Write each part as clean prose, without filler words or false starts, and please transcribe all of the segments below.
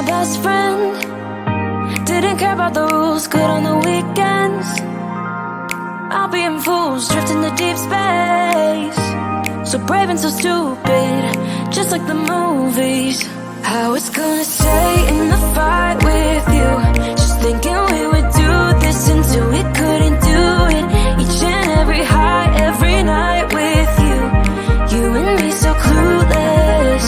my best friend. Didn't care about the rules, good on the weekends. I'll be in fools, drifting to deep space. So brave and so stupid, just like the movies. I was gonna stay in the fight with you, just thinking we would do this until we couldn't do it. Each and every high, every night with you. You and me so clueless.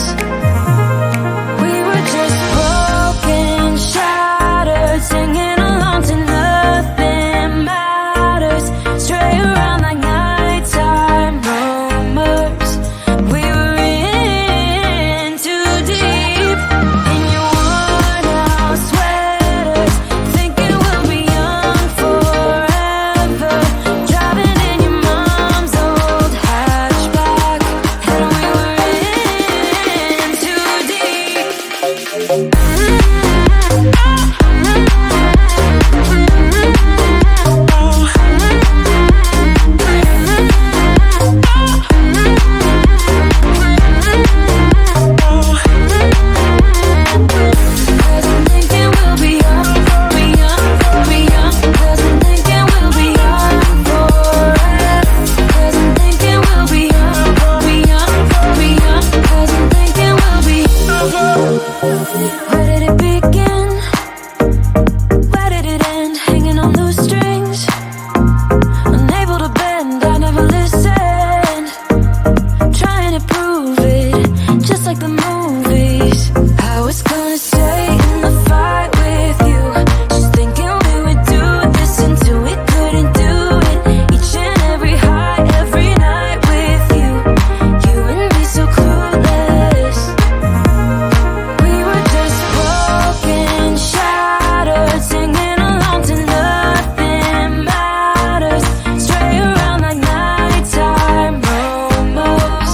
We were just broken, shattered, singing along to nothing matters. Stray around like nighttime rumors. We were in too deep. In your worn out sweaters, thinking we'll be young forever. Driving in your mom's old hatchback, and we were in too deep. Cause I'm thinking we'll be young, be young, be young. Cause I'm thinking we'll be young forever. Cause I'm thinking we'll be young, be young, be young. Cause I'm thinking we'll be young. Where did it begin? Where did it end? Hanging on loose strings, unable to bend. I never listened, trying to prove it, just like the movies. I was gonna stay in the fight with you, just thinking we would do this until we couldn't do it. Each and every high, every night with you. You and me so clueless. We were just broken, shattered, singing along to nothing matters. Stray around like nighttime rumors.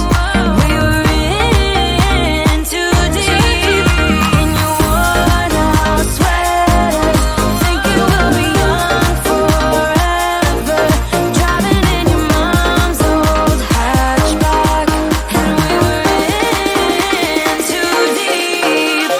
We were in too deep. In your worn out sweaters, thinking we'll be young forever. Driving in your mom's old hatchback, and we were in too deep.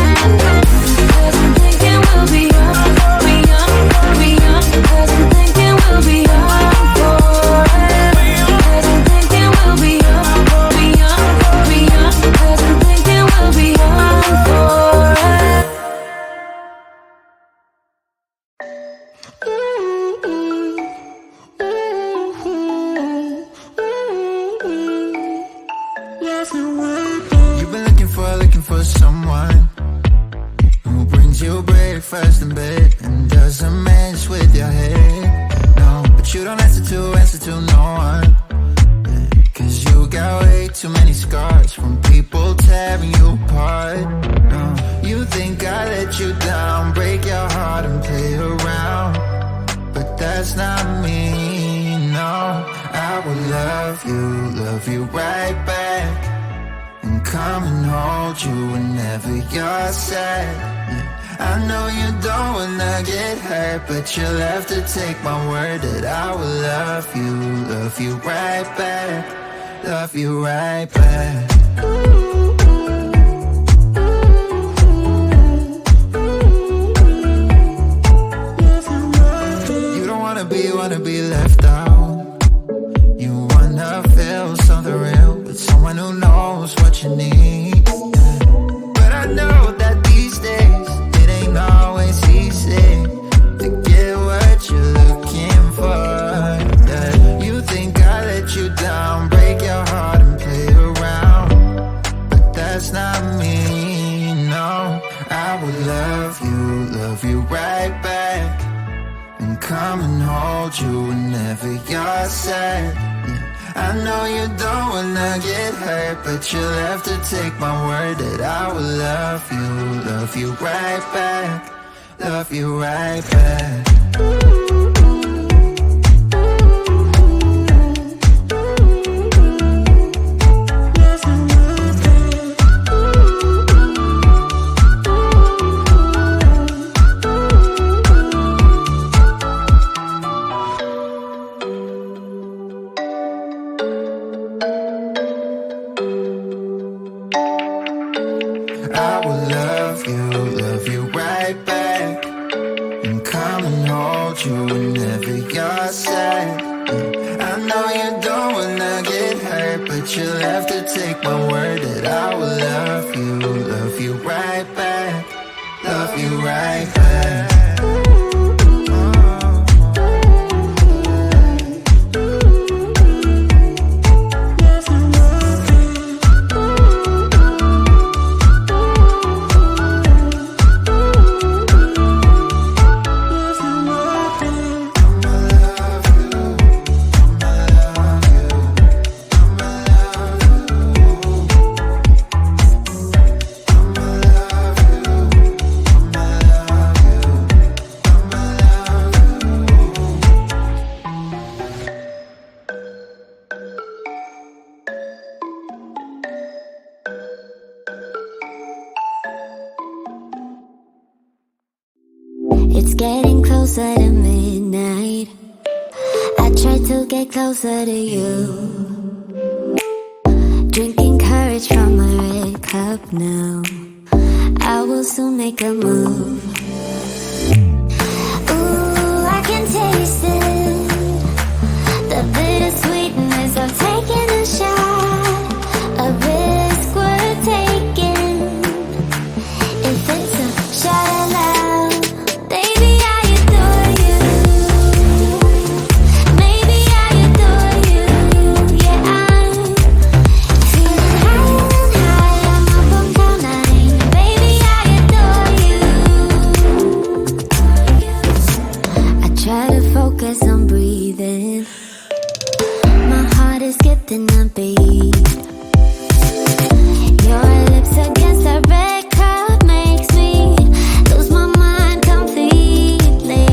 Cause I'm thinking we'll be young, be young, be young. Cause I'm thinking we'll be young forever. Cause I'm thinking we'll be young, be young, be young. Cause I'm thinking we'll be young forever. You've been looking for someone who brings you breakfast in bed and doesn't mess with your head. No, but you don't answer to no one. Cause you got way too many scars from people tearing you apart. No, you think I let you down, break your heart and play around. But that's not me, no. I will love you right back. And come and hold you whenever you're sad. Yeah, I know you don't wanna get hurt, but you'll have to take my word that I will love you right back, love you right back. You don't wanna be left out. You wanna feel something real with someone who knows what you need. But I know that these days it ain't always easy to get what you're looking for. Yeah. You think I let you down, break your heart and play around, but that's not me, no. I will love you right back. And come and hold you whenever you're sad. Yeah, I know you don't wanna get hurt, but you'll have to take my word that I will love you right back, love you right back. I said. I know you don't wanna get hurt, but you'll have to take my word that I will love you right back, love you right back. It's getting closer to midnight. I try to get closer to you. Drinking courage from a red cup now. I will soon make a move. Ooh, I can taste it. The bittersweetness of taking a shot. A risk worth taking. If it's a shot of love, baby, I adore you. Maybe I adore you. Yeah, I'm feeling high and high. I'm up on cloud nine. Baby, I adore you. I try to focus on breathing. My heart is skipping a beat. Your lips against the red cup makes me lose my mind completely.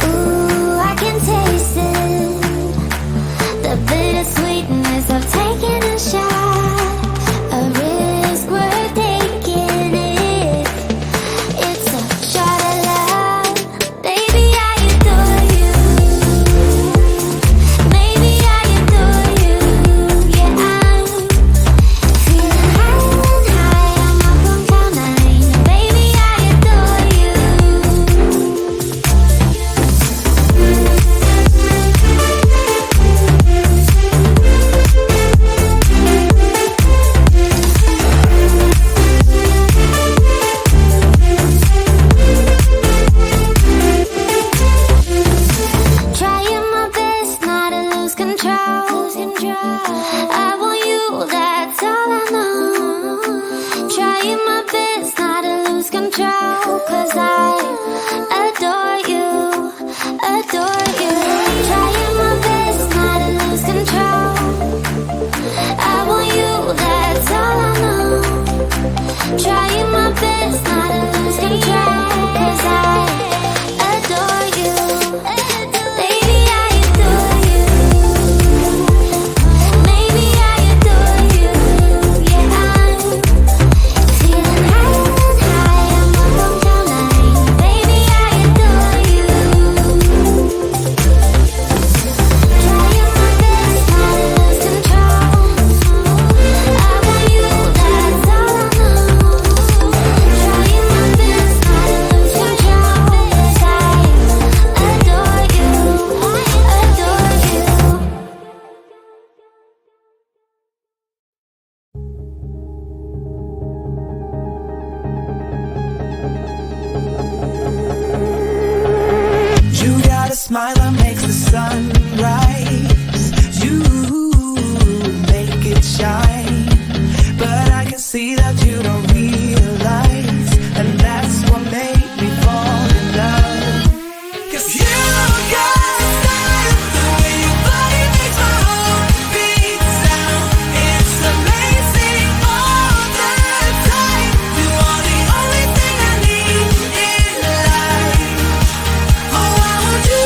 Ooh, I can taste it. The bittersweetness of taking a shot. A risk worth taking it. It's a shot of love. Baby, I adore you. Maybe I adore you. Yeah, I'm feeling high and high. I'm up on cloud nine. Baby, I adore you. Trying my best not to lose control. I want you, that's all I know. Trying my best not to lose control. 'Cause I adore you, adore you. Trying my best not to lose control. I want you, that's all I know. Trying my best not to lose control. 'Cause I adore you. Baby, I adore you. Maybe I adore you. Yeah, I'm feeling high and high. I'm up on cloud nine. Baby, I adore you. Trying my best not to lose control. I want you, that's all I know. Trying my best not to lose control. 'Cause I adore you, adore you. You got a smile that makes the sun rise. You make it shine. But I can see that you don't realize. And that's what made me fall in love. 'Cause you got style. The way your body makes my heart beat sound. It's amazing all the time. You are the only thing I need in life. Oh, I want you.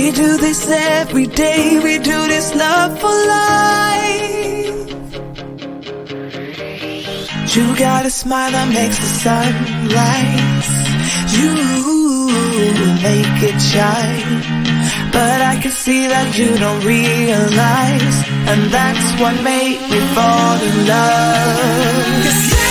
We do this every day, we do this love for life. You got a smile that makes the sun rise. You make it shine. But I can see that you don't realize, and that's what made me fall in love. 'Cause